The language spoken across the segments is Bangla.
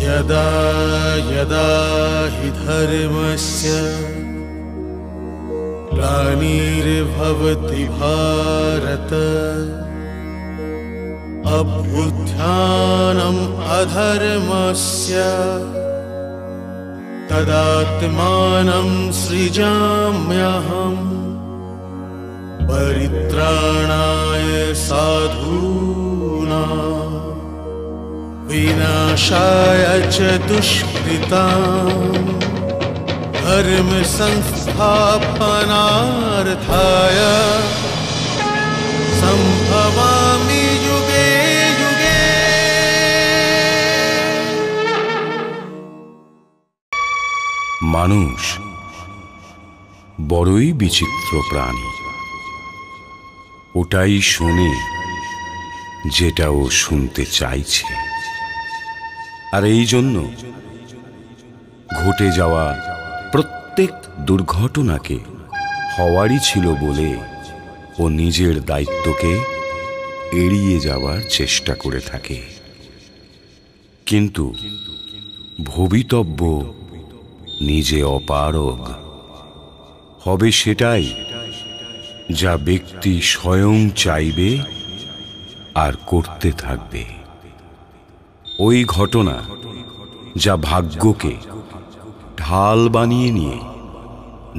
यदा यदा हि धर्मस्य ग्लानिर्भवति भारत अभ्युत्थानम् अधर्मस्य तदात्मानं सृजाम्यहम् परित्राणाय साधूनां विनाशाय च दुष्कृतां धर्म संस्थापनार्थाय संभवामि युगे युगे। মানুষ বড়ই বিচিত্র প্রাণী। ওটাই শোনে যেটা ও শুনতে চাইছে, আর এই জন্য ঘটে যাওয়া প্রত্যেক দুর্ঘটনাকে হওয়ারই ছিল বলে ও নিজের দায়িত্বকে এড়িয়ে যাওয়ার চেষ্টা করে থাকে। কিন্তু ভবিতব্য নিজে অপারগ হবে সেটাই যা ব্যক্তি স্বয়ং চাইবে আর করতে থাকবে। ওই ঘটনা যা ভাগ্যকে ঢাল বানিয়ে নিয়ে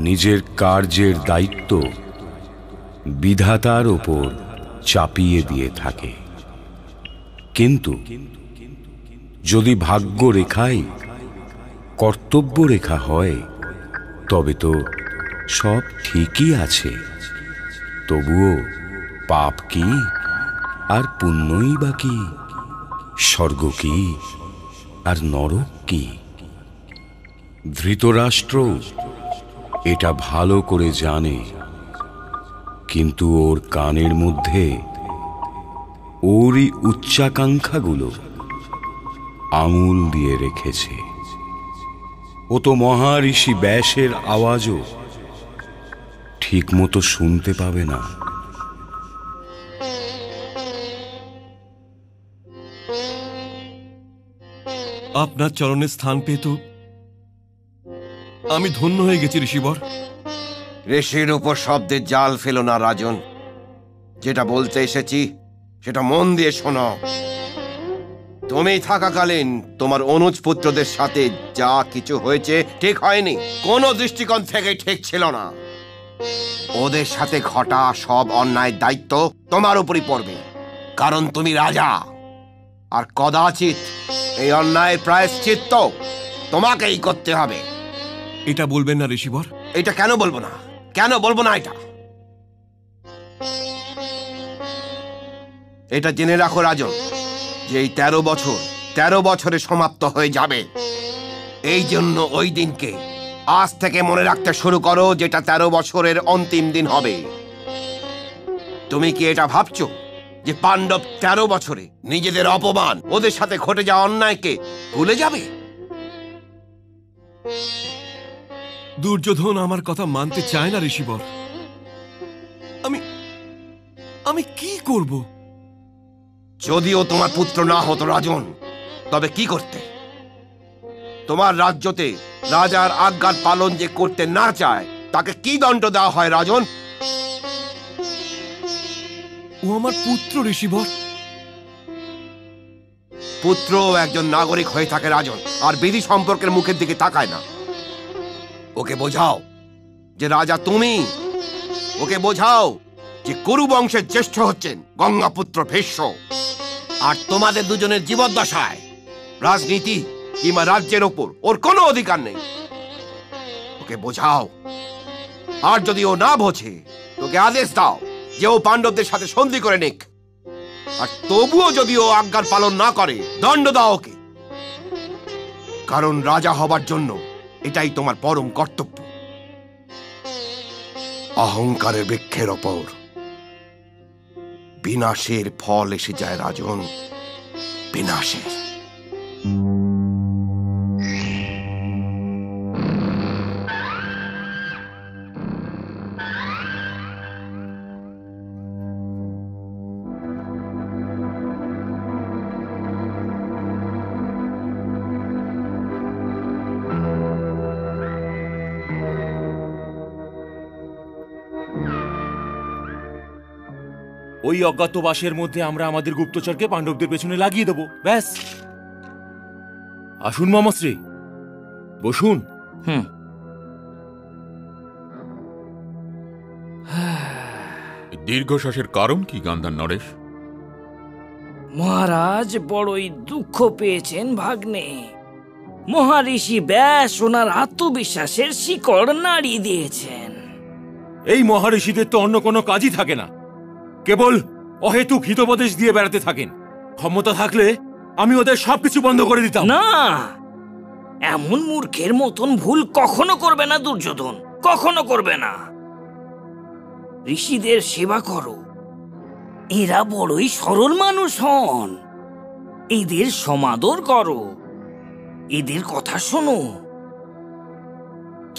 নিজের কার্যের দায়িত্ব বিধাতার ওপর চাপিয়ে দিয়ে থাকে। কিন্তু যদি ভাগ্য রেখাই কর্তব্য রেখা হয় তবে তো সব ঠিকই আছে। তবুও পাপ কি আর পুণ্যই বা কি, স্বর্গ কি আর নরক কি? ধৃতরাষ্ট্র এটা ভালো করে জানে, কিন্তু ওর কানের মধ্যে ওরই উচ্চাকাঙ্ক্ষাগুলো আঙুল দিয়ে রেখেছে। ও তো মহারিষি ব্যাসের আওয়াজও ঠিক মতো শুনতে পাবে না। আপনার চরণে স্থান পেত আমি ধন্য হয়ে গেছি ঋষিবর। ঋষির উপর শব্দের জাল ফেলো না রাজন। যেটা বলতে এসেছি সেটা মন দিয়ে শোনো। তুমি থাকাকালীন তোমার অনুজ পুত্রদের সাথে যা কিছু হয়েছে ঠিক হয়নি, কোনো দৃষ্টিকোণ থেকে ঠিক ছিল না। ওদের সাথে ঘটা সব অন্যায়ের দায়িত্ব তোমার উপরই পড়বে, কারণ তুমি রাজা। আর কদাচিৎ এই অন্যায়ের প্রায়শ্চিত্ত তোমাকেই করতে হবে। এটা বলবেন না ঋষিবর? এটা কেন বলবো না, কেন বলবো না? এটা জেনে রাখো রাজন, যে এই 13 বছরে সমাপ্ত হয়ে যাবে। এই জন্য ওই দিনকে আজ থেকে মনে রাখতে শুরু করো, যেটা 13 বছরের অন্তিম দিন হবে। তুমি কি এটা ভাবছো যে পাণ্ডব 13 বছরে নিজেদের অপমান, ওদের সাথে ঘটে যাওয়া অন্যায়কে ভুলে যাবে? দুর্যোধন আমার কথা মানতে চায় না ঋষিবর। আমি কি করব? যদিও তোমার পুত্র না হতো রাজন, তবে কি করতে? তোমার রাজ্যতে রাজার আজ্ঞার পালন যে করতে না চায় তাকে কি দণ্ড দেওয়া হয় রাজন? ও আমার পুত্র ঋষিবর। পুত্র একজন নাগরিক হয়ে থাকে রাজন, আর বিধি সম্পর্কের মুখের দিকে তাকায় না। ওকে বোঝাও যে রাজা তুমি। ওকে বোঝাও যে কুরু বংশের জ্যেষ্ঠ হচ্ছেন গঙ্গাপুত্র ভীষ্ম, আর তোমাদের দুজনের জীবদ্দশায় রাজনীতি কিংবা রাজ্যের ওপর ওর কোনো অধিকার নেই। ওকে বোঝাও। আর যদি ও না বোঝে, তোকে আদেশ দাও যে ও পাণ্ডবদের সাথে সন্ধি করে নিক, আর তবুও যদি ও আজ্ঞার পালন না করে দণ্ড দাও ওকে, কারণ রাজা হবার জন্য এটাই তোমার পরম কর্তব্য। অহংকারের বৃক্ষের ওপর বিনাশের ফল এসে যায় রাজন, বিনাশের। ওই অজ্ঞাতবাসের মধ্যে আমরা আমাদের গুপ্তচরকে পাণ্ডবদের পেছনে লাগিয়ে দেব, ব্যাস। আসুন মামাশ্রী, বসুন। দীর্ঘশ্বাসের কারণ কি গান্ধার নরেশ? মহারাজ বড়ই দুঃখ পেয়েছেন ভাগ্নে। মহারিষি ব্যাস ওনার আত্মবিশ্বাসের শিকড় নাড়িয়ে দিয়েছেন। এই মহারিষিদের তো অন্য কোনো কাজই থাকে না, কেবল অহেতুক হিতোপদেশ দিয়ে বেড়াতে থাকেন। ক্ষমতা থাকলে আমি ওদের সবকিছু বন্ধ করে দিতাম। না, এমন মূর্খের মতন ভুল কখনো করবে না দুর্যোধন, কখনো করবে না। ঋষিদের সেবা করো, এরা বড়ই সরল মানুষ হন। এদের সমাদর করো, এদের কথা শোনো,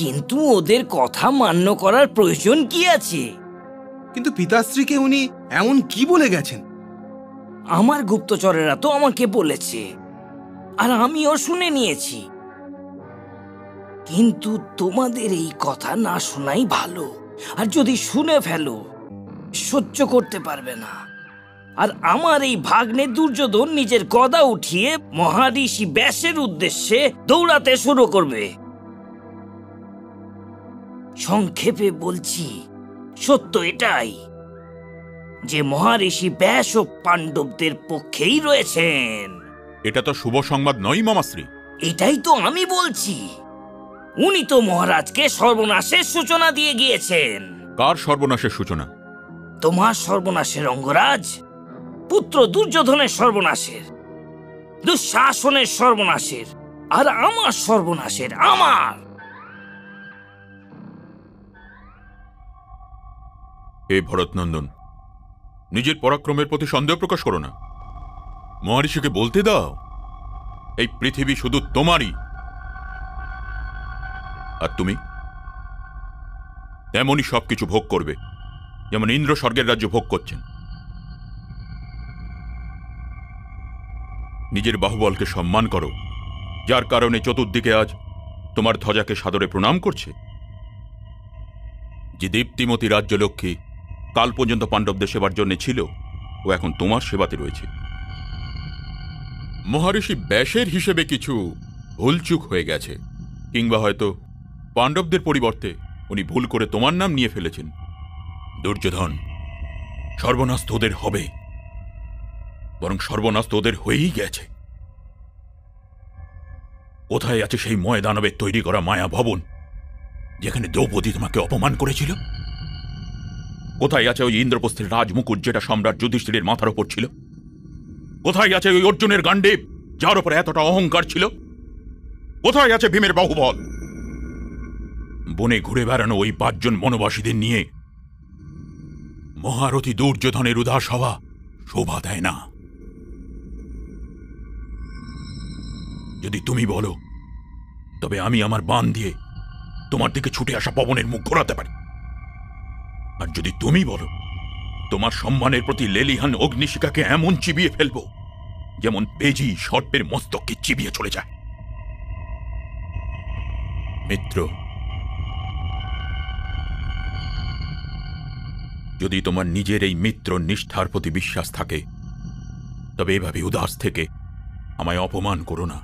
কিন্তু ওদের কথা মান্য করার প্রয়োজন কি আছে? কিন্তু পিতাশ্রীকে উনি এমন কি বলে গেছেন? আমার গুপ্তচরেরা তো আমাকে বলেছে, আর আমিও শুনে নিয়েছি। কিন্তু তোমাদের এই কথা না শোনাই ভালো, আর যদি শুনে ফেলো সহ্য করতে পারবে না। আর আমার এই ভাগ্নে দুর্যোধন নিজের গদা উঠিয়ে মহারিষি ব্যাসের উদ্দেশ্যে দৌড়াতে শুরু করবে। সংক্ষেপে বলছি, সত্য এটাই যে মহারিষি ব্যাস ও পাণ্ডবদের পক্ষেই রয়েছেন। এটা তো শুভ সংবাদ নয় মামাশ্রী। এটাই তো আমি বলছি। উনি তো মহারাজকে সর্বনাশের সূচনা দিয়ে গিয়েছেন। কার সর্বনাশের সূচনা? তোমার সর্বনাশের অঙ্গরাজ, পুত্র দুর্যোধনের সর্বনাশের, দুঃশাসনের সর্বনাশের, আর আমার সর্বনাশের। আমার হে ভরতনন্দন, নিজের পরাক্রমের প্রতি সন্দেহ প্রকাশ করো না। মহারিষিকে বলতে দাও এই পৃথিবী শুধু তোমারই, আর তুমি তেমনই সবকিছু ভোগ করবে যেমন ইন্দ্র স্বর্গের রাজ্য ভোগ করছেন। নিজের বাহুবলকে সম্মান করো, যার কারণে চতুর্দিকে আজ তোমার ধ্বজাকে সাদরে প্রণাম করছে। যে দীপ্তিমতী রাজ্যলক্ষ্মী কাল পর্যন্ত পাণ্ডবদের সেবার জন্য ছিল, ও এখন তোমার সেবাতে রয়েছে। মহারিষি ব্যাসের হিসেবে কিছু ভুলচুক হয়ে গেছে, কিংবা হয়তো পাণ্ডবদের পরিবর্তে উনি ভুল করে তোমার নাম নিয়ে ফেলেছেন। দুর্যোধন, সর্বনাশ তো ওদের হবে, বরং সর্বনাশ তো ওদের হয়েই গেছে। কোথায় আছে সেই ময়দানবের তৈরি করা মায়া ভবন যেখানে দ্রৌপদী তোমাকে অপমান করেছিল? কোথায় আছে ওই ইন্দ্রপ্রস্থের রাজমুকুট যেটা সম্রাট যুধিষ্ঠিরের মাথার ওপর ছিল? কোথায় আছে ওই অর্জুনের গান্ডীব যার উপর এতটা অহংকার ছিল? কোথায় আছে ভীমের বাহুবল? বনে ঘুরে বেড়ানো ওই 5 জন বনবাসীদের নিয়ে মহারথী দুর্যোধনের উদাস হওয়া শোভা দেয় না। যদি তুমি বলো, তবে আমি আমার বাণ দিয়ে তোমার দিকে ছুটে আসা পবনের মুখ ঘোরাতে পারি। আর যদি তুমি বলো, তোমার সম্মানের প্রতি লেলিহান অগ্নিশিখাকে এমন চিবিয়ে ফেলব যেমন বেজি সর্পের মস্তককে চিবিয়ে চলে যায়। মিত্র, যদি তোমার নিজের এই মিত্র নিষ্ঠার প্রতি বিশ্বাস থাকে, তবে এভাবে উদাস থেকে আমায় অপমান করো না।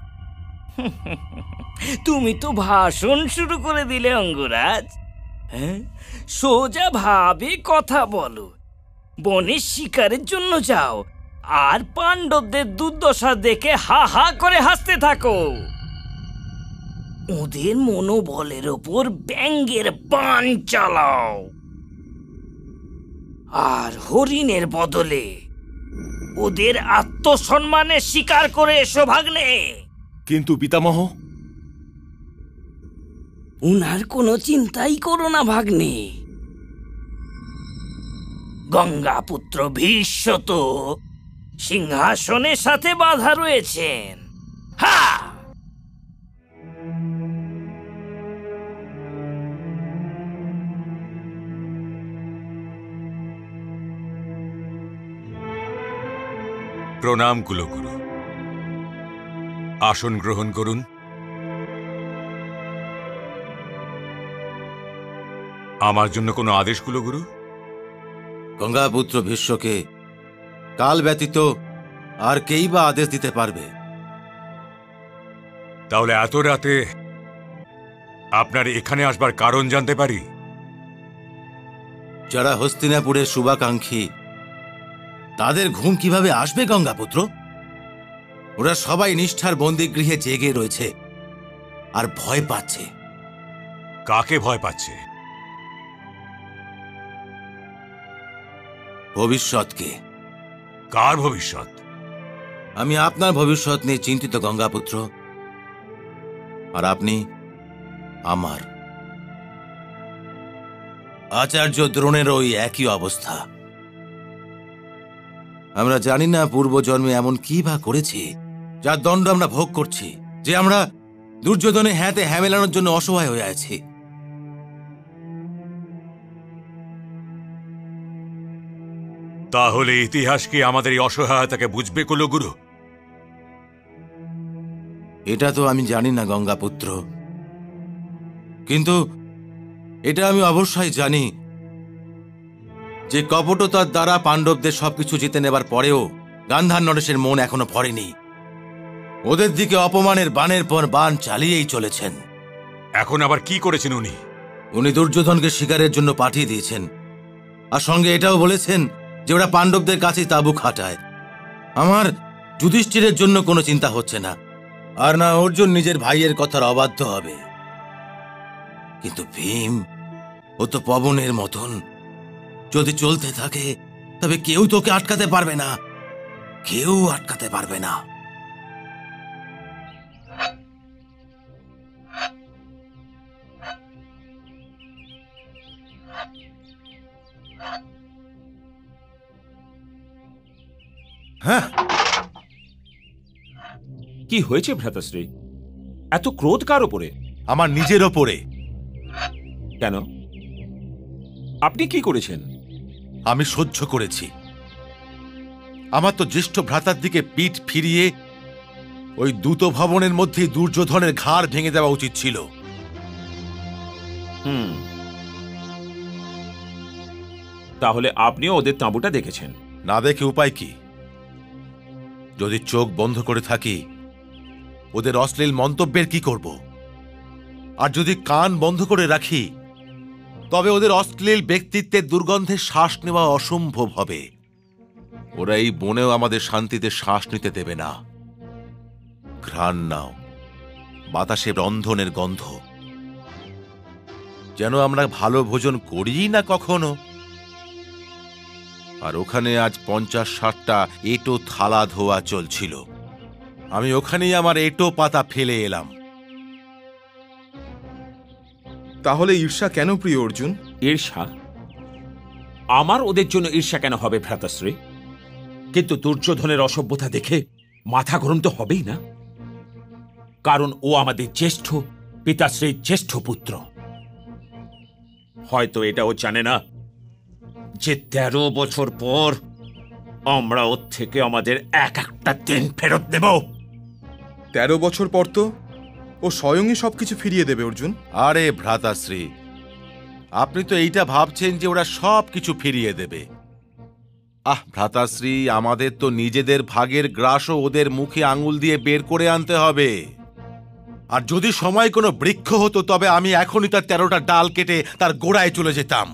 তুমি তো ভাষণ শুরু করে দিলে অঙ্গরাজ। হ্যাঁ, সোজা ভাবে কথা বলো, বনে শিকারের জন্য যাও, আর পাণ্ডবদের দুর্দশা দেখে হা হা করে হাসতে থাকো। ওদের মনোবলের ওপর ব্যঙ্গের বাণ চালাও। আর হরিণের বদলে ওদের আত্মসম্মানের স্বীকার করে এসো ভাগ্নে। কিন্তু পিতামহ, উনার কোনো চিন্তাই করো না ভাগ্নে। গঙ্গাপুত্র ভীষ্ম তো সিংহাসনের সাথে বাধা রয়েছেন। হা! প্রণাম কুলগুরু। আসন গ্রহণ করুন। আমার জন্য কোনো আদেশ কুলগুরু? গঙ্গাপুত্র ভীষ্মকে কাল ব্যতীত আর কেই বা আদেশ দিতে পারবে? তাহলে এত রাতে আপনার এখানে আসবার কারণ জানতে পারি? যারা হস্তিনাপুরের শুভাকাঙ্ক্ষী তাদের ঘুম কিভাবে আসবে গঙ্গাপুত্র? ওরা সবাই নিষ্ঠার বন্দিগৃহে জেগে রয়েছে আর ভয় পাচ্ছে। কাকে ভয় পাচ্ছে? ভবিষ্যৎকে। কার ভবিষ্যৎ? আমি আপনার ভবিষ্যৎ নিয়ে চিন্তিত গঙ্গাপুত্র, আর আপনি আমার। আচার্য দ্রোণের ওই একই অবস্থা। আমরা জানি না পূর্বজন্মে এমন কি বা করেছি যার দণ্ড আমরা ভোগ করছি, যে আমরা দুর্যোধনে হ্যাঁতে হ্যাঁ মেলানোর জন্য অসহায় হয়ে আছি। তাহলে ইতিহাস কি আমাদের এই অসহায়তাকে বুঝবে কুলগুরু? এটা তো আমি জানি না গঙ্গাপুত্র, কিন্তু এটা আমি অবশ্যই জানি যে কপটতার দ্বারা পাণ্ডবদের সবকিছু জিতে নেবার পরেও গান্ধার নরেশের মন এখনো ভরেনি। ওদের দিকে অপমানের বানের পর বান চালিয়েই চলেছেন। এখন আবার কি করেছেন উনি? উনি দুর্যোধনকে শিকারের জন্য পাঠিয়ে দিয়েছেন, আর সঙ্গে এটাও বলেছেন যে ওরা পাণ্ডবদের কাছে তাঁবু খাটায়। আমার যুধিষ্ঠিরের জন্য কোনো চিন্তা হচ্ছে না, আর না অর্জুন নিজের ভাইয়ের কথার অবাধ্য হবে। কিন্তু ভীম, ও তো পবনের মতন, যদি চলতে থাকে তবে কেউ তোকে আটকাতে পারবে না, কেউ আটকাতে পারবে না। হ্যাঁ, কি হয়েছে ভ্রাতাশ্রী? এত ক্রোধ কার ওপরে? আমার নিজের ওপরে। কেন? আপনি কি করেছেন? আমি সহ্য করেছি। আমার তো জ্যেষ্ঠ ভ্রাতার দিকে পিঠ ফিরিয়ে ওই দ্রুত ভবনের মধ্যে দুর্যোধনের ঘাড় ভেঙে দেওয়া উচিত ছিল। তাহলে আপনিও ওদের তাঁবুটা দেখেছেন? না দেখে উপায় কি? যদি চোখ বন্ধ করে থাকি ওদের অশ্লীল মন্তব্যের কি করব? আর যদি কান বন্ধ করে রাখি তবে ওদের অশ্লীল ব্যক্তিত্বের দুর্গন্ধে শ্বাস নেওয়া অসম্ভব হবে। ওরা এই বনেও আমাদের শান্তিতে শ্বাস নিতে দেবে না। ঘ্রাণ নাও, বাতাসে রন্ধনের গন্ধ, যেন আমরা ভালো ভোজন করি না কখনো। আর ওখানে আজ 50-60টা এঁটো থালা ধোয়া চলছিল। আমি ওখানেই আমার এঁটো পাতা ফেলে এলাম। তাহলে ঈর্ষা কেন প্রিয় অর্জুন? ঈর্ষা? আমার ওদের জন্য ঈর্ষা কেন হবে ভ্রাতাশ্রী? কিন্তু দুর্যোধনের অসভ্যতা দেখে মাথা গরম তো হবেই না, কারণ ও আমাদের জ্যেষ্ঠ পিতাশ্রীর জ্যেষ্ঠ পুত্র। হয়তো এটাও জানে না যে 13 বছর পর আমরা ওর থেকে আমাদের একটা দিন ফেরত দেব। 13 বছর পর তো ও স্বয়ংই সবকিছু ফিরিয়ে দেবে অর্জুন। আরে ভ্রাতাশ্রী, আপনি তো এইটা ভাবছেন যে ওরা সব কিছু ফিরিয়ে দেবে। ভ্রাতাশ্রী, আমাদের তো নিজেদের ভাগের গ্রাসও ওদের মুখে আঙুল দিয়ে বের করে আনতে হবে। আর যদি সময় কোনো বৃক্ষ হতো তবে আমি এখনই তার 13টা ডাল কেটে তার গোড়ায় চলে যেতাম।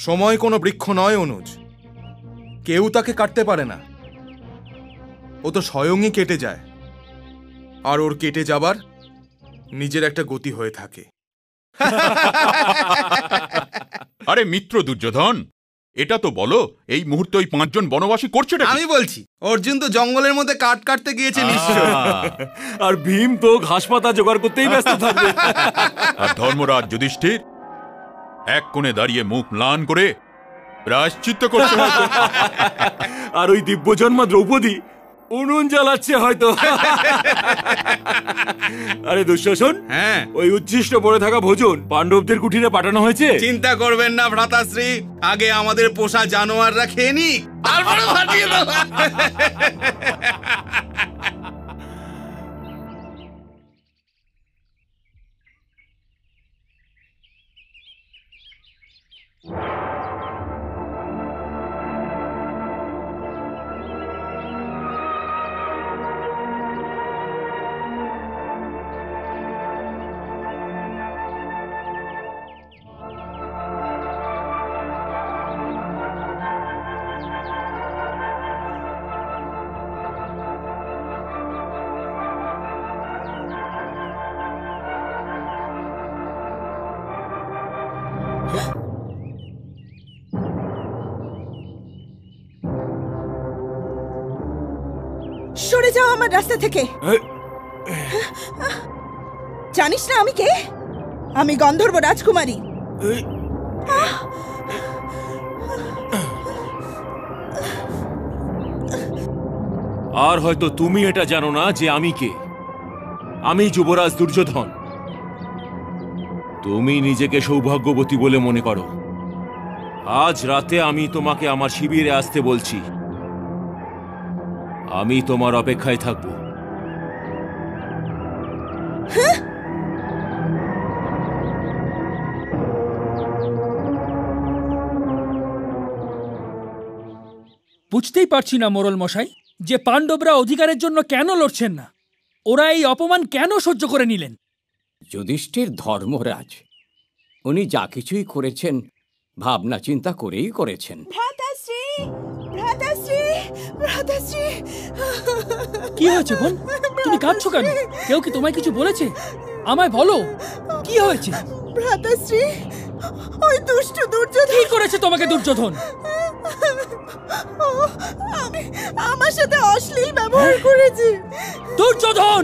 সময় কোনো বৃক্ষ নয় অনুজ, কেউ তাকে কাটতে পারে না। ও তো স্বয়ংই কেটে যায়, আর ওর কেটে যাবার নিজের একটা গতি হয়ে থাকে। আরে মিত্র দুর্যোধন, এটা তো বলো, এই মুহূর্তে ওই 5 জন বনবাসী করছেটা কি? আমি বলছি, অর্জুন তো জঙ্গলের মধ্যে কাঠ কাটতে গিয়েছে নিশ্চয়। আর ভীম তো ঘাস পাতা জোগাড় করতেই ব্যস্ত থাকবে। আর ধর্মরাজ যুধিষ্ঠির এক কোণে দাঁড়িয়ে মুখ ম্লান করে প্রায়শ্চিত্ত করছে হয়তো। আর ওই দিব্যজন্মা দ্রৌপদী উনুন জ্বালাচ্ছে হয়তো। আরে দুঃশাসন, হ্যাঁ, ওই উচ্ছিষ্ট পড়ে থাকা ভোজন পাণ্ডবদের কুঠিরে পাঠানো হয়েছে। চিন্তা করবেন না ভ্রাতাশ্রী, আগে আমাদের পোষা জানোয়াররা খেয়ে নিক, তারপরে ফাটিয়ে দেবো। সরে যাও আমার রাস্তা থেকে। জানিস না আমি কে? আমি গন্ধর্ব রাজকুমারী। আর হয়তো তুমি এটা জানো না যে আমি কে। আমি যুবরাজ দুর্যোধন। তুমি নিজেকে সৌভাগ্যবতী বলে মনে করো। আজ রাতে আমি তোমাকে আমার শিবিরে আসতে বলছি। আমি তোমার অপেক্ষায় থাকব। বুঝতেই পারছি না মোরল মশাই, যে পাণ্ডবরা অধিকারের জন্য কেন লড়ছেন না। ওরা এই অপমান কেন সহ্য করে নিলেন? যুধিষ্ঠির ধর্মরাজ, উনি যা কিছুই করেছেন ভাবনা চিন্তা করেই করেছেন। ভ্রাতাশ্রী, ভ্রাতাশ্রী, ভ্রাতাশ্রী। কি হয়েছে বোন? তুমি কাঁদছো কেন? কেউ কি তোমায় কিছু বলেছে? আমায় বলো, কি হয়েছে? ভ্রাতাশ্রী, ওই দুষ্ট দুর্যোধন। কি করেছে তোমাকে দুর্যোধন? আমি আমার সাথে অশ্লীল ব্যবহার করেছে। দুর্যোধন!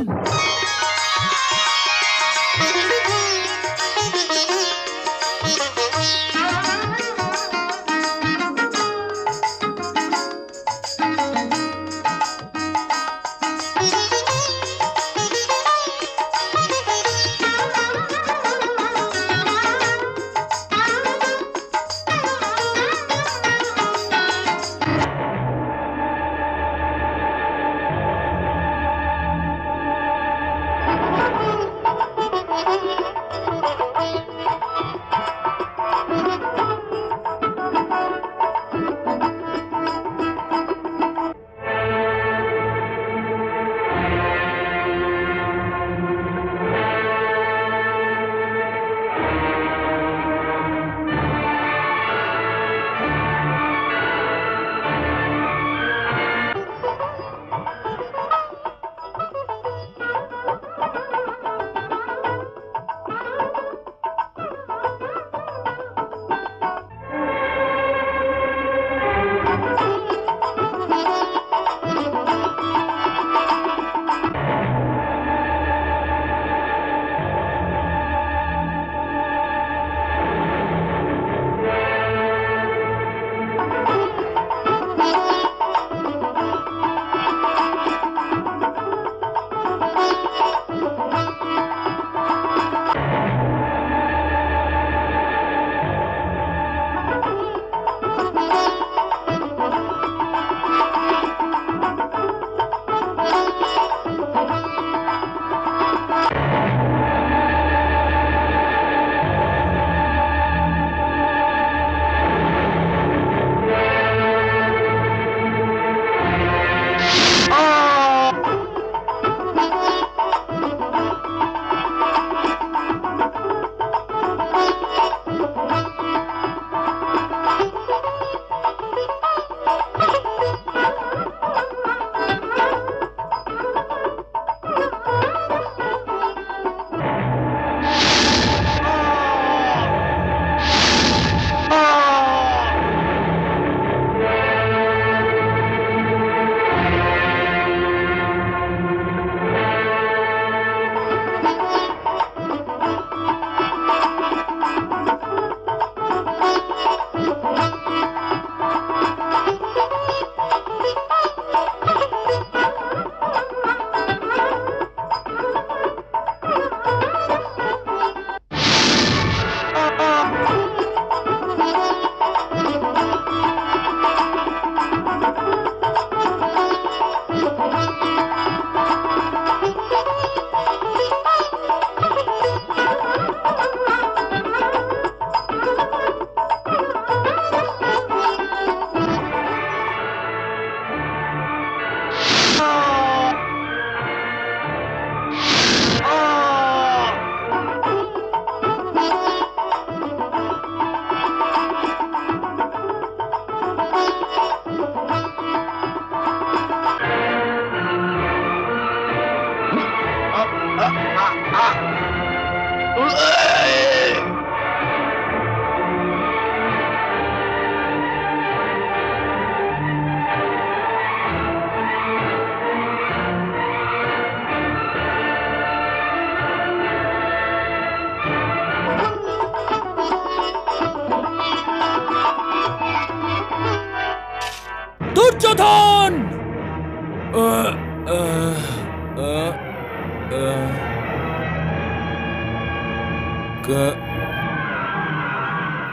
দুর্যোধন!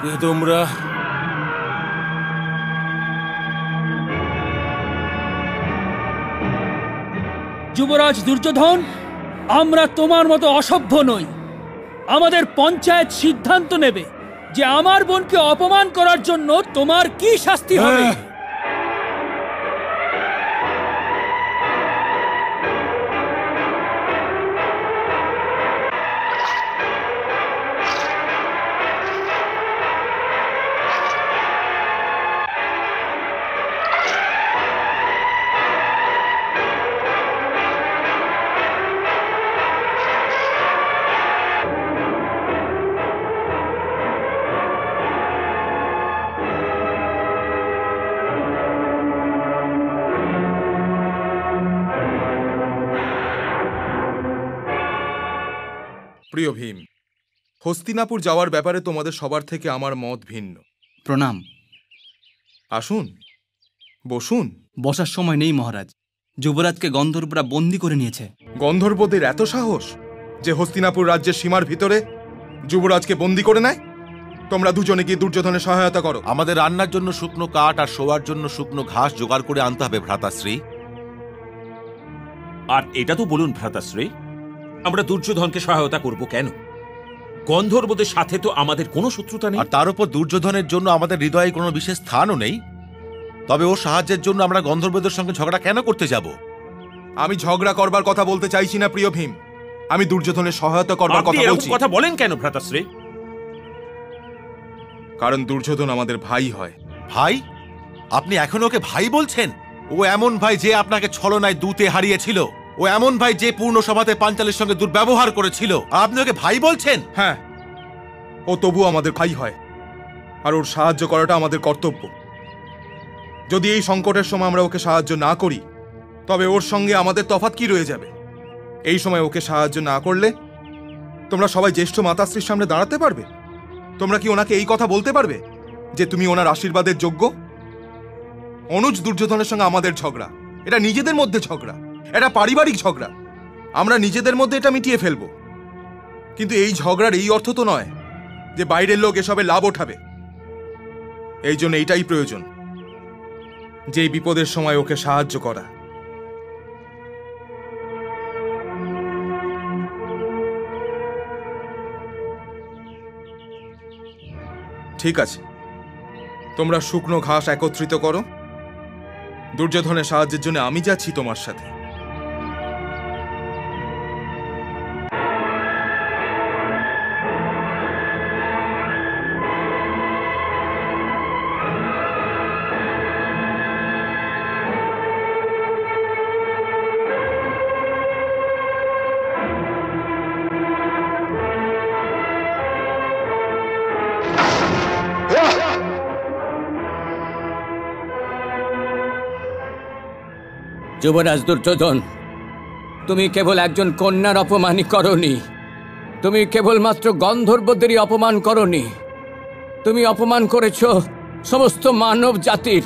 কে তোমরা? যুবরাজ দুর্যোধন, আমরা তোমার মতো অসভ্য নই। আমাদের পঞ্চায়েত সিদ্ধান্ত নেবে যে আমার বোনকে অপমান করার জন্য তোমার কি শাস্তি হবে। প্রিয় ভীম, হস্তিনাপুর যাওয়ার ব্যাপারে তোমাদের সবার থেকে আমার মত ভিন্ন। প্রণাম। আসুন, বসুন। বসার সময় নেই মহারাজ, যুবরাজকে গন্ধর্বরা বন্দি করে নিয়েছে। গন্ধর্বদের এত সাহস যে হস্তিনাপুর রাজ্যের সীমার ভিতরে যুবরাজকে বন্দি করে নেয়? তোমরা দুজনে কি দুর্যোধনের সহায়তা করো? আমাদের রান্নার জন্য শুকনো কাঠ আর শোয়ার জন্য শুকনো ঘাস জোগাড় করে আনতে হবে ভ্রাতাশ্রী। আর এটা তো বলুন ভ্রাতাশ্রী, আমরা দুর্যোধনকে সহায়তা করব কেন? গন্ধর্বদের সাথে তো আমাদের কোনো শত্রুতা নেই। আর তার উপর দুর্যোধনের জন্য আমাদের হৃদয়ে কোনো বিশেষ স্থানও নেই। তবে ও সাহায্যের জন্য আমরা গন্ধর্বদের সঙ্গে ঝগড়া কেন করতে যাব? আমি ঝগড়া করবার কথা বলতে চাইছি না প্রিয় ভীম, আমি দুর্যোধনের সহায়তা করবার কথা বলছি। কথা বলেন কেন ভ্রাতাশ্রী? কারণ দুর্যোধন আমাদের ভাই হয়। ভাই? আপনি এখন ওকে ভাই বলছেন? ও এমন ভাই যে আপনাকে ছলনায় দূতে হারিয়েছিল। ও এমন ভাই যে পূর্ণ সভাতে পাঞ্চালের সঙ্গে দুর্ব্যবহার করেছিল। আপনি ওকে ভাই বলছেন? হ্যাঁ, ও তবু আমাদের ভাই হয়, আর ওর সাহায্য করাটা আমাদের কর্তব্য। যদি এই সংকটের সময় আমরা ওকে সাহায্য না করি, তবে ওর সঙ্গে আমাদের তফাৎ কি রয়ে যাবে? এই সময় ওকে সাহায্য না করলে তোমরা সবাই জ্যেষ্ঠ মাতাশ্রীর সামনে দাঁড়াতে পারবে? তোমরা কি ওনাকে এই কথা বলতে পারবে যে তুমি ওনার আশীর্বাদের যোগ্য? অনুজ দুর্যোধনের সঙ্গে আমাদের ঝগড়া, এটা নিজেদের মধ্যে ঝগড়া, এটা পারিবারিক ঝগড়া। আমরা নিজেদের মধ্যে এটা মিটিয়ে ফেলবো, কিন্তু এই ঝগড়ার এই অর্থ তো নয় যে বাইরের লোক এসবে লাভ ওঠাবে। এই জন্য এইটাই প্রয়োজন যে এই বিপদের সময় ওকে সাহায্য করা। ঠিক আছে, তোমরা শুকনো ঘাস একত্রিত করো। দুর্যোধনের সাহায্যের জন্য আমি যাচ্ছি তোমার সাথে। যুবরাজ দুর্যোধন, তুমি কেবল একজন কন্যার অপমানই করনি, তুমি কেবলমাত্র গন্ধর্বদেরই অপমান করনি, তুমি অপমান করেছ সমস্ত মানব জাতির,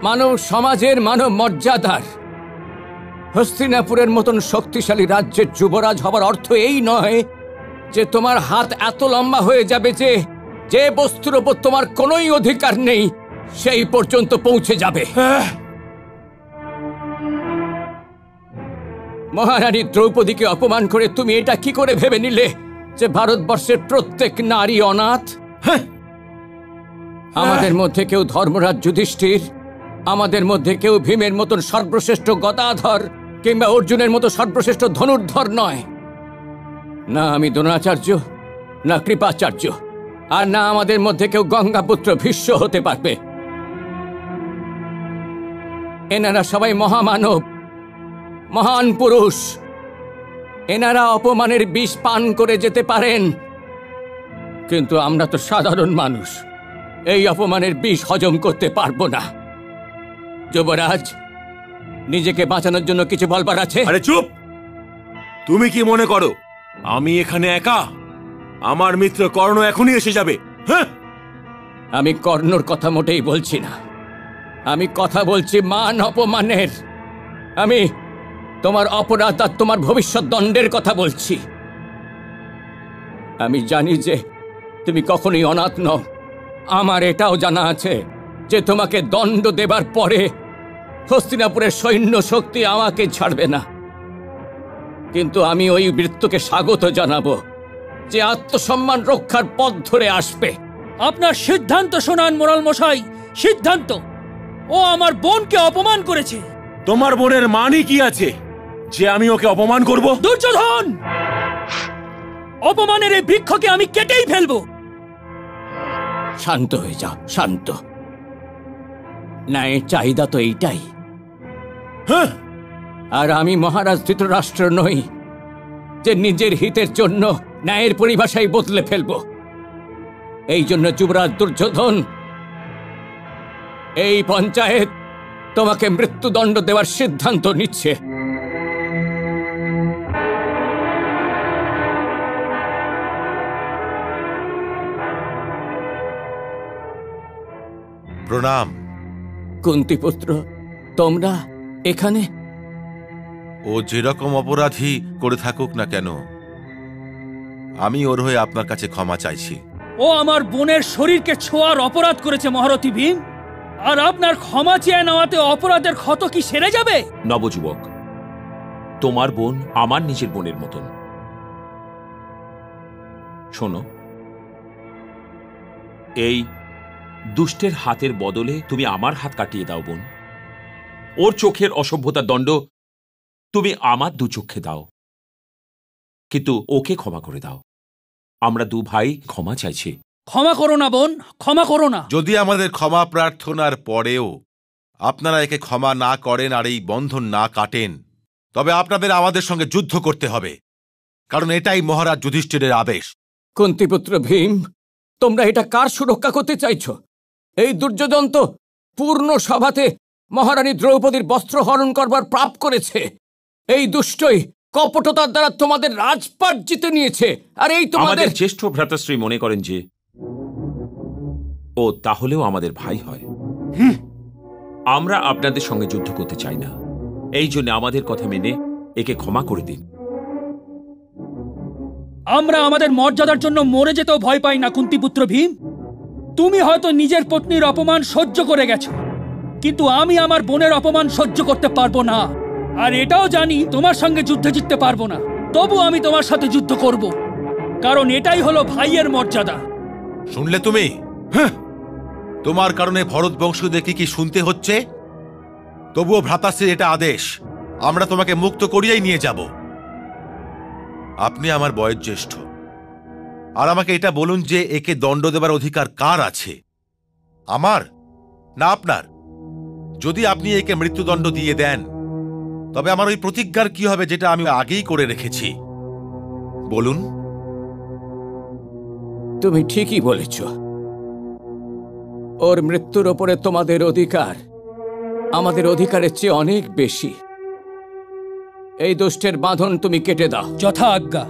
মানব সমাজের, মানব মর্যাদার। হস্তিনাপুরের মতন শক্তিশালী রাজ্যের যুবরাজ হবার অর্থ এই নয় যে তোমার হাত এত লম্বা হয়ে যাবে যে যে বস্তুর ওপর তোমার কোনোই অধিকার নেই সেই পর্যন্ত পৌঁছে যাবে। মহারানী দ্রৌপদীকে অপমান করে তুমি এটা কি করে ভেবে নিলে যে ভারতবর্ষের প্রত্যেক নারী অনাথ? আমাদের মধ্যে কেউ ধর্মরাজ যুধিষ্ঠির, আমাদের মধ্যে কেউ ভীমের মতন সর্বশ্রেষ্ঠ গদাধর কিংবা অর্জুনের মতো সর্বশ্রেষ্ঠ ধনুর্ধর নয়। না আমি দ্রোণাচার্য, না কৃপাচার্য, আর না আমাদের মধ্যে কেউ গঙ্গাপুত্র ভীষ্ম হতে পারবে। এনারা সবাই মহামানব, মহান পুরুষ। এনারা অপমানের বিষ পান করে যেতে পারেন, কিন্তু আমরা তো সাধারণ মানুষ, এই অপমানের বিষ হজম করতে পারবো না। যুবরাজ, নিজেকে বাঁচানোর জন্য কিছু বলবার আছে? আরে চুপ! তুমি কি মনে করো আমি এখানে একা? আমার মিত্র কর্ণ এখনই এসে যাবে। হ্যাঁ, আমি কর্ণর কথা মোটেই বলছি না, আমি কথা বলছি মান অপমানের। আমি তোমার অপরাধ আর তোমার ভবিষ্যৎ দণ্ডের কথা বলছি। আমি জানি যে তুমি কখনোই অনাথ নও। আমার এটাও জানা আছে যে তোমাকে দণ্ড দেবার পরে হস্তিনাপুরের সৈন্য শক্তি আমাকে ছাড়বে না। কিন্তু আমি ওই বৃত্তকে স্বাগত জানাবো যে আত্মসম্মান রক্ষার পথ ধরে আসবে। আপনার সিদ্ধান্ত শোনান মোরাল মশাই, সিদ্ধান্ত। ও আমার বোনকে অপমান করেছে। তোমার বোনের মানই কি আছে যে আমি ওকে অপমান করব? দুর্যোধন, অপমানের এই বৃক্ষকে আমি কেটেই ফেলবো। শান্ত হয়ে যাও, শান্ত। ন্যায়ের চাহিদা তো এইটাই। হ্যাঁ, আর আমি মহারাজ ধৃতরাষ্ট্র নই যে নিজের হিতের জন্য ন্যায়ের পরিভাষাই বদলে ফেলব। এই জন্য যুবরাজ দুর্যোধন, এই পঞ্চায়েত তোমাকে মৃত্যুদণ্ড দেওয়ার সিদ্ধান্ত নিচ্ছে। প্রণাম। কুন্তিপুত্র, তোমরা এখানে? ও যেরকম অপরাধী করে থাকুক না কেন, আমি ওর হয়ে আপনার কাছে ক্ষমা চাইছি। ও আমার বোনের শরীরকে ছোঁয়ার অপরাধ করেছে মহারথী ভীম, আর আপনার ক্ষমা চেয়ে নেওয়াতে অপরাধের ক্ষত কি সেরে যাবে? নবযুবক, তোমার বোন আমার নিজের বোনের মতন। শোনো, এই দুষ্টের হাতের বদলে তুমি আমার হাত কাটিয়ে দাও বোন। ওর চোখের অসভ্যতার দণ্ড তুমি আমার দু চোখে দাও, কিন্তু ওকে ক্ষমা করে দাও। আমরা দু ভাই ক্ষমা চাইছি। ক্ষমা করো না বোন, ক্ষমা করো না। যদি আমাদের ক্ষমা প্রার্থনার পরেও আপনারা একে ক্ষমা না করেন আর এই বন্ধন না কাটেন, তবে আপনাদের আমাদের সঙ্গে যুদ্ধ করতে হবে, কারণ এটাই মহারাজ যুধিষ্ঠিরের আদেশ। কুন্তিপুত্র ভীম, তোমরা এটা কার সুরক্ষা করতে চাইছ? এই দুর্যোধন তো পূর্ণ সভাতে মহারানী দ্রৌপদীর বস্ত্র হরণ করবার পাপ করেছে। এই দুষ্টই কপটতার দ্বারা তোমাদের রাজপাট জিতে নিয়েছে, আর এই তোমাদের জ্যেষ্ঠ ভ্রাতাশ্রী মনে করেন যে ও তাহলেও আমাদের ভাই হয়। আমরা আপনাদের সঙ্গে যুদ্ধ করতে চাই না, এই জন্য আমাদের কথা মেনে একে ক্ষমা করে দিন। আমরা আমাদের মর্যাদার জন্য মরে যেতেও ভয় পাই না কুন্তিপুত্র ভীম। তুমি হয়তো নিজের পত্নীর অপমান সহ্য করে গেছো, কিন্তু আমি আমার বোনের অপমান সহ্য করতে পারবো না। আর এটাও জানি তোমার সঙ্গে যুদ্ধে জিততে পারবো না, তবু আমি তোমার সাথে যুদ্ধ করব, কারণ এটাই হলো ভাইয়ের মর্যাদা। শুনলে তুমি? তোমার কারণে ভরত বংশীয়দের কি শুনতে হচ্ছে? তবুও ভ্রাতাশ্রীর এটা আদেশ, আমরা তোমাকে মুক্ত করিয়েই নিয়ে যাব। আপনি আমার বয়োজ্যেষ্ঠ, আর আমাকে এটা বলুন যে একে দণ্ড দেবার অধিকার কার আছে, আমার না আপনার? যদি আপনি একে মৃত্যুদণ্ড দিয়ে দেন, তবে আমার ওই প্রতিজ্ঞার কি হবে যেটা আমি আগেই করে রেখেছি? বলুন। তুমি ঠিকই বলেছ। ওর মৃত্যুর ওপরে তোমাদের অধিকার আমাদের অধিকারের চেয়ে অনেক বেশি। এই দুষ্টের বাঁধন তুমি কেটে দাও। যথা আজ্ঞা।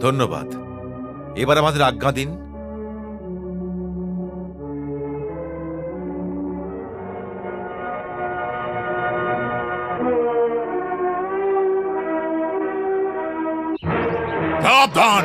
ধন্যবাদ। এবার আমাদের আজ্ঞা দিন। সাবধান!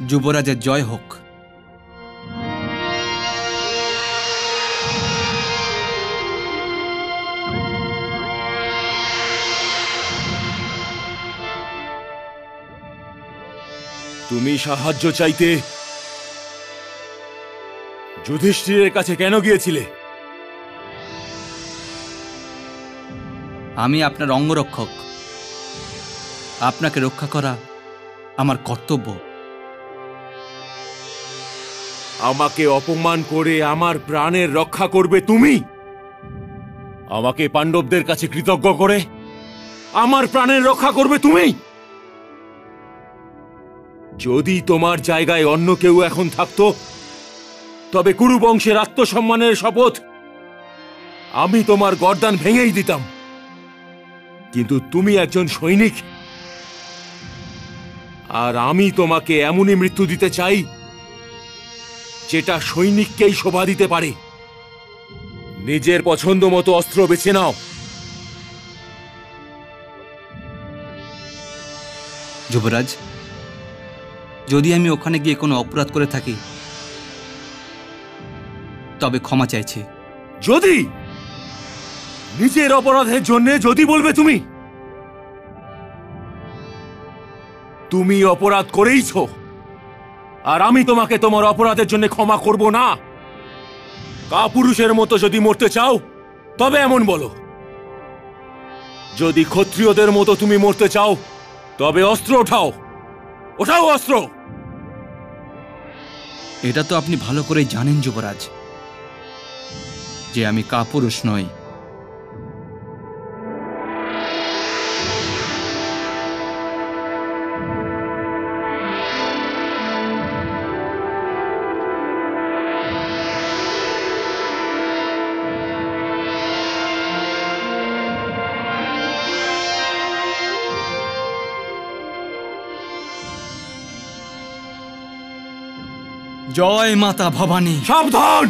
যুবরাজের জয় হোক। তুমি সাহায্য চাইতে যুধিষ্ঠিরের কাছে কেন গিয়েছিলে? আমি আপনার অঙ্গরক্ষক, আপনাকে রক্ষা করা আমার কর্তব্য। আমাকে অপমান করে আমার প্রাণের রক্ষা করবে তুমি? আমাকে পাণ্ডবদের কাছে কৃতজ্ঞ করে আমার প্রাণের রক্ষা করবে তুমি? যদি তোমার জায়গায় অন্য কেউ এখন থাকতো, তবে কুরু বংশের আত্মসম্মানের শপথ আমি তোমার গর্দান ভেঙেই দিতাম। কিন্তু তুমি একজন সৈনিক, আর আমি তোমাকে এমনই মৃত্যু দিতে চাই যেটা সৈনিককেই শোভা দিতে পারে। নিজের পছন্দ মতো অস্ত্র বেছে নাও। যুবরাজ, যদি আমি ওখানে গিয়ে কোনো অপরাধ করে থাকি তবে ক্ষমা চাইছি। যদি নিজের অপরাধের জন্য যদি বলবে তুমি, তুমি অপরাধ করেইছ, আর আমি তোমাকে তোমার অপরাধের জন্য ক্ষমা করব না। কাপুরুষের মতো যদি মরতে চাও তবে এমন বলো। যদি ক্ষত্রিয়দের মতো তুমি মরতে চাও তবে অস্ত্র ওঠাও, ওঠাও অস্ত্র। এটা তো আপনি ভালো করেই জানেন যুবরাজ যে আমি কাপুরুষ নই। জয় মাতা ভবানী। সাবধান!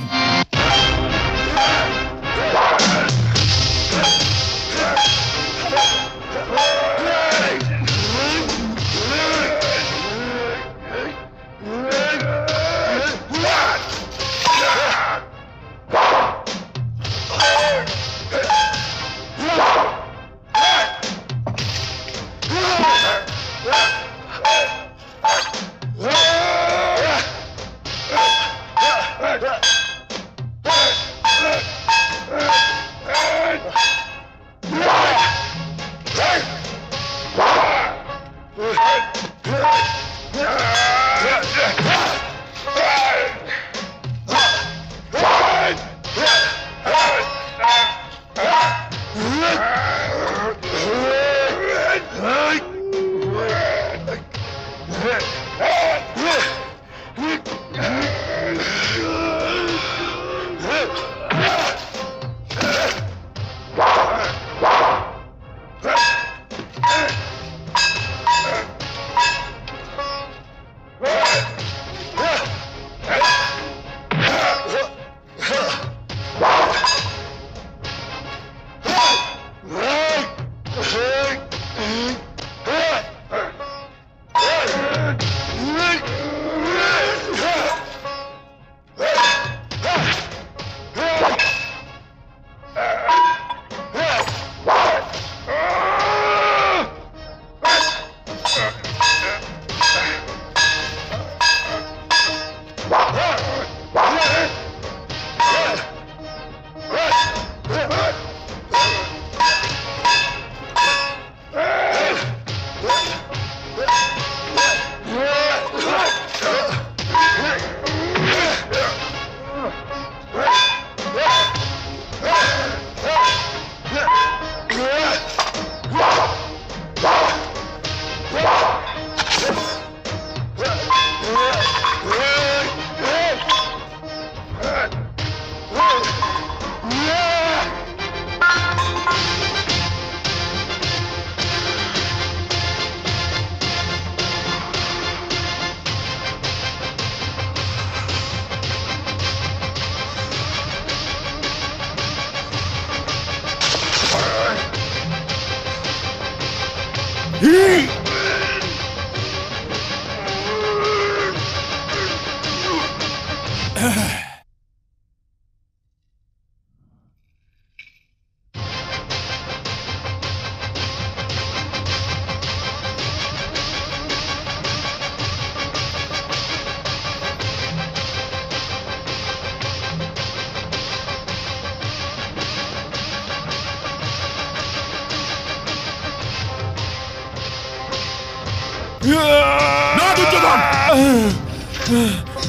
না দুর্যোধন,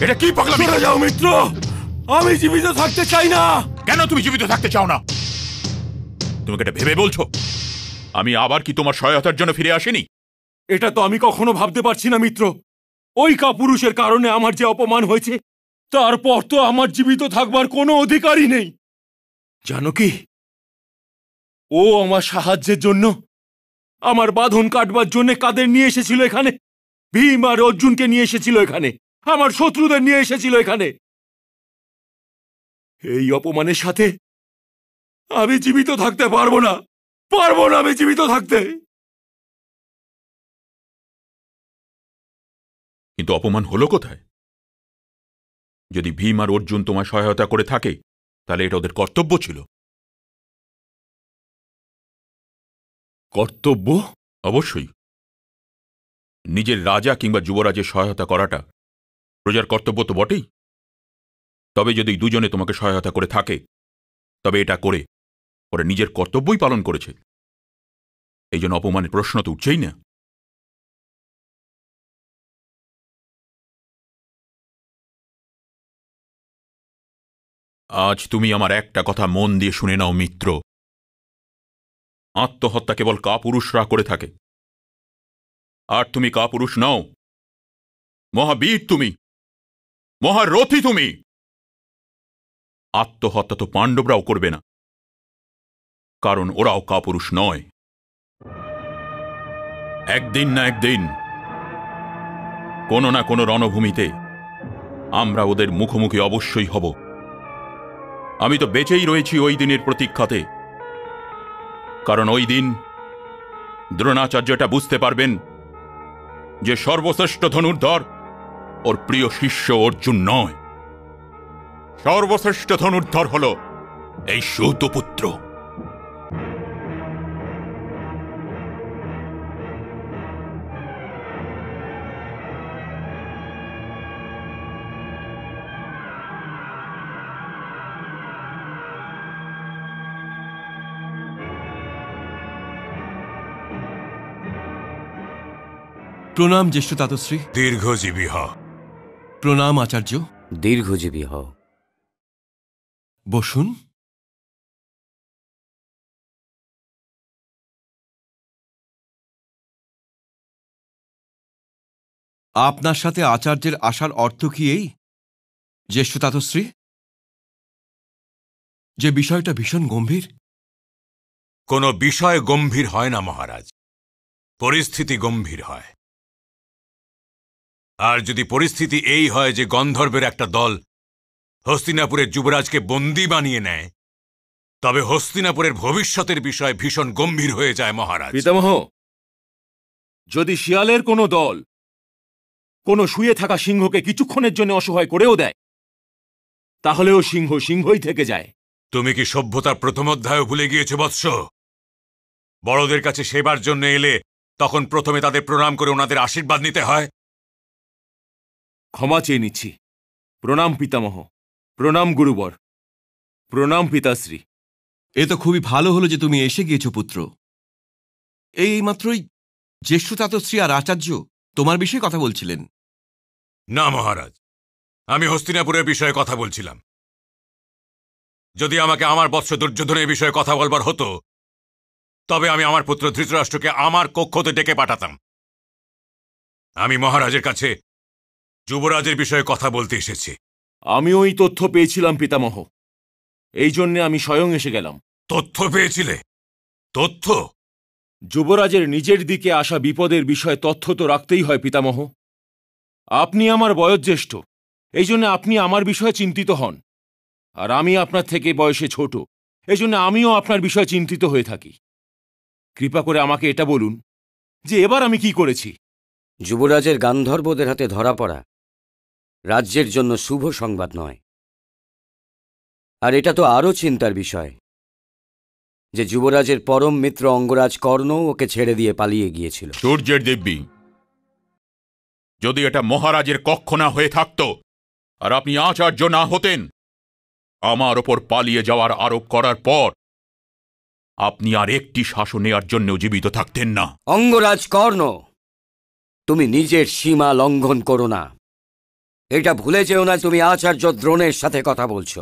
এটা কি পাগলামি? চলে যাও মিত্র, আমি জীবিত থাকতে চাই না। কেন তুমি জীবিত থাকতে চাও না? তুমি এটা ভেবে বলছো আমি আবার কি তোমার সহায়তার জন্য ফিরে আসিনি? এটা তো আমি কখনো ভাবতে পারছি না মিত্র। ওই কাপুরুষের কারণে আমার যে অপমান হয়েছে, তারপর তো আমার জীবিত থাকবার কোনো অধিকারই নেই। জানো কি, ও আমার সাহায্যের জন্য, আমার বাঁধন কাটবার জন্য কাদের নিয়ে এসেছিল এখানে? ভীম আর অর্জুনকে নিয়ে এসেছিল এখানে, আমার শত্রুদের নিয়ে এসেছিল এখানে। এই অপমানের সাথে আমি জীবিত থাকতে পারবো না, পারবো না আমি জীবিত থাকতে। কিন্তু অপমান হলো কোথায়? যদি ভীম আর অর্জুন তোমায় সহায়তা করে থাকে, তাহলে এটা ওদের কর্তব্য ছিল। কর্তব্য? অবশ্যই। নিজের রাজা কিংবা যুবরাজের সহায়তা করাটা প্রজার কর্তব্য তো বটেই। তবে যদি দুজনে তোমাকে সহায়তা করে থাকে, তবে এটা করে ওরা নিজের কর্তব্যই পালন করেছে। এই জন্য অপমানের প্রশ্ন তো উঠছেই না। আজ তুমি আমার একটা কথা মন দিয়ে শুনে নাও মিত্র। আত্মহত্যা কেবল কাপুরুষরা করে থাকে, আর তুমি কাপুরুষ নও, মহাবীর তুমি, মহারথী তুমি। আত্মহত্যা তো পাণ্ডবরাও করবে না, কারণ ওরাও কাপুরুষ নয়। একদিন না একদিন কোনো না কোনো রণভূমিতে আমরা ওদের মুখোমুখি অবশ্যই হব। আমি তো বেঁচেই রয়েছি ওই দিনের প্রতীক্ষাতে, কারণ ওই দিন দ্রোণাচার্য এটা বুঝতে পারবেন যে সর্বশ্রেষ্ঠ ধনুর্ধর ওর প্রিয় শিষ্য অর্জুন নয়, সর্বশ্রেষ্ঠ ধনুর্ধর হল এই সূতপুত্র। প্রণাম জ্যেষ্ঠ তাতশ্রী। দীর্ঘজীবী হ। প্রণাম আচার্য। দীর্ঘজীবী হও। বসুন। আপনার সাথে আচার্যের আসার অর্থ কি এই জ্যেষ্ঠ তাতশ্রী, যে বিষয়টা ভীষণ গম্ভীর? কোনো বিষয় গম্ভীর হয় না মহারাজ, পরিস্থিতি গম্ভীর হয়। আর যদি পরিস্থিতি এই হয় যে গন্ধর্বের একটা দল হস্তিনাপুরের যুবরাজকে বন্দী বানিয়ে নেয়, তবে হস্তিনাপুরের ভবিষ্যতের বিষয় ভীষণ গম্ভীর হয়ে যায় মহারাজ। পিতামহ, যদি শিয়ালের কোনো দল কোনো শুয়ে থাকা সিংহকে কিছুক্ষণের জন্য অসহায় করেও দেয়, তাহলেও সিংহ সিংহই থেকে যায়। তুমি কি সভ্যতার প্রথম অধ্যায়ও ভুলে গিয়েছ বৎস? বড়দের কাছে সেবার জন্য এলে তখন প্রথমে তাদের প্রণাম করে ওনাদের আশীর্বাদ নিতে হয়। ক্ষমা চেয়ে নিচ্ছি। প্রণাম পিতামহ, প্রণাম গুরুবর, প্রণাম পিতাশ্রী। এ তো খুবই ভালো হলো যে তুমি এসে গিয়েছো পুত্র। এই মাত্রই জ্যেষ্ঠ তাতশ্রী আর আচার্য তোমার বিষয়ে কথা বলছিলেন। না মহারাজ, আমি হস্তিনাপুরের বিষয়ে কথা বলছিলাম। যদি আমাকে আমার বৎস দুর্যোধনের বিষয়ে কথা বলবার হতো, তবে আমি আমার পুত্র ধৃতরাষ্ট্রকে আমার কক্ষতে ডেকে পাঠাতাম। আমি মহারাজের কাছে যুবরাজের বিষয়ে কথা বলতে এসেছি। আমি ওই তথ্য পেয়েছিলাম পিতামহ, এই জন্যে আমি স্বয়ং এসে গেলাম। তথ্য পেয়েছিলে? তথ্য? যুবরাজের নিজের দিকে আসা বিপদের বিষয়ে তথ্য তো রাখতেই হয় পিতামহ। আপনি আমার বয়োজ্যেষ্ঠ, এই জন্য আপনি আমার বিষয়ে চিন্তিত হন, আর আমি আপনার থেকে বয়সে ছোট, এই জন্য আমিও আপনার বিষয়ে চিন্তিত হয়ে থাকি। কৃপা করে আমাকে এটা বলুন যে এবার আমি কি করেছি। যুবরাজের গান্ধর্বদের হাতে ধরা পড়া রাজ্যের জন্য শুভ সংবাদ নয়। আর এটা তো আরও চিন্তার বিষয় যে যুবরাজের পরম মিত্র অঙ্গরাজ কর্ণ ওকে ছেড়ে দিয়ে পালিয়ে গিয়েছিল। সূর্যের দিব্যি, যদি এটা মহারাজের কক্ষ না হয়ে থাকত আর আপনি আচার্য না হতেন, আমার ওপর পালিয়ে যাওয়ার আরোপ করার পর আপনি আর একটি শাসন নেওয়ার জন্য জীবিত থাকতেন না। অঙ্গরাজ কর্ণ, তুমি নিজের সীমা লঙ্ঘন করো না। এটা ভুলে যেও না তুমি আচার্য দ্রোণের সাথে কথা বলছো,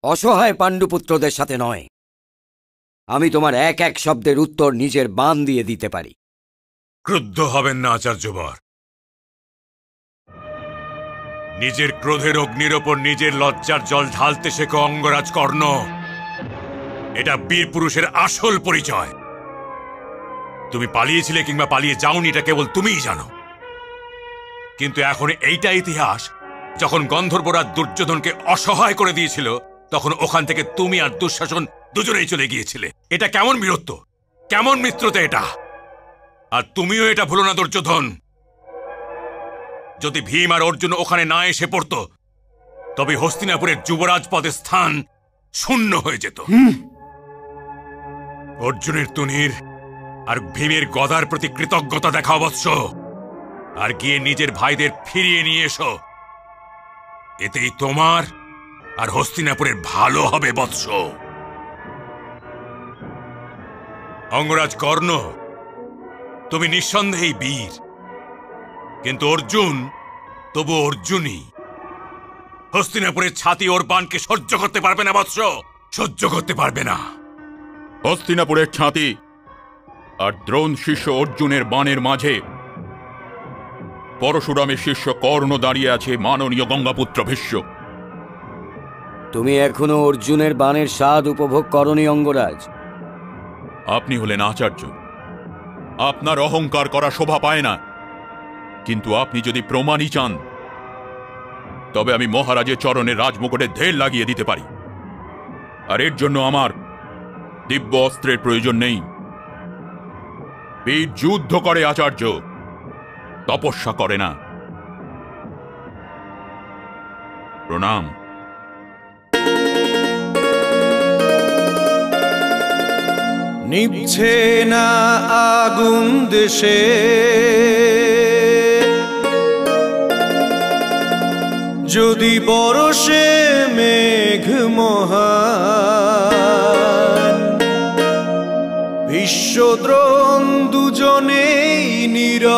অসহায় পাণ্ডুপুত্রদের সাথে নয়। আমি তোমার এক এক শব্দের উত্তর নিজের বাণ দিয়ে দিতে পারি। ক্রুদ্ধ হবেন না আচার্যবর। নিজের ক্রোধের অগ্নির ওপর নিজের লজ্জার জল ঢালতে শেখো অঙ্গরাজ কর্ণ। এটা বীর পুরুষের আসল পরিচয়। তুমি পালিয়েছিলে কিংবা পালিয়ে যাওনি এটা কেবল তুমিই জানো। কিন্তু এখন এইটা ইতিহাস, যখন গন্ধর্বরাজ দুর্যোধনকে অসহায় করে দিয়েছিল তখন ওখান থেকে তুমি আর দুঃশাসন দুজনেই চলে গিয়েছিলে। এটা কেমন বীরত্ব, কেমন মিত্রতা এটা! আর তুমিও এটা ভুলো না দুর্যোধন। যদি ভীম আর অর্জুন ওখানে না এসে পড়ত তবে হস্তিনাপুরের যুবরাজ পদের স্থান শূন্য হয়ে যেত। অর্জুনের তুনির আর ভীমের গদার প্রতি কৃতজ্ঞতা দেখাও বৎস, আর গিয়ে নিজের ভাইদের ফিরিয়ে নিয়ে এসো। এতেই তোমার আর হস্তিনাপুরের ভালো হবে বৎস। অঙ্গরাজ কর্ণ, তুমি নিঃসন্দেহেই বীর, কিন্তু অর্জুন তবু অর্জুনই। হস্তিনাপুরের ছাতি ওর বাণকে সহ্য করতে পারবে না বৎস, সহ্য করতে পারবে না। হস্তিনাপুরের ছাতি আর দ্রোণ শিষ্য অর্জুনের বাণের মাঝে পরশুরামের শিষ্য কর্ণ দাঁড়িয়ে আছে মাননীয় গঙ্গাপুত্র ভীষ্ম। তুমি এখনো অর্জুনের বাণের স্বাদ উপভোগ করনি অঙ্গরাজ। আপনি হলেন আচার্য, আপনার অহংকার করা শোভা পায় না। কিন্তু আপনি যদি প্রমাণই চান তবে আমি মহারাজের চরণে রাজমুকুটে ঢের লাগিয়ে দিতে পারি। আর এর জন্য আমার দিব্য অস্ত্রের প্রয়োজন নেই। বীর যুদ্ধ করে আচার্য, তপস্যা করে না। প্রণাম। নিভছে না আগুন দেশে, যদি বরষে মেঘ মহান। ভীষ্মদ্রোণ দুজনেই নীরব,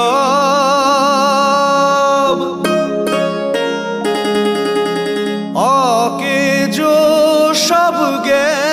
অকেজো সব জ্ঞান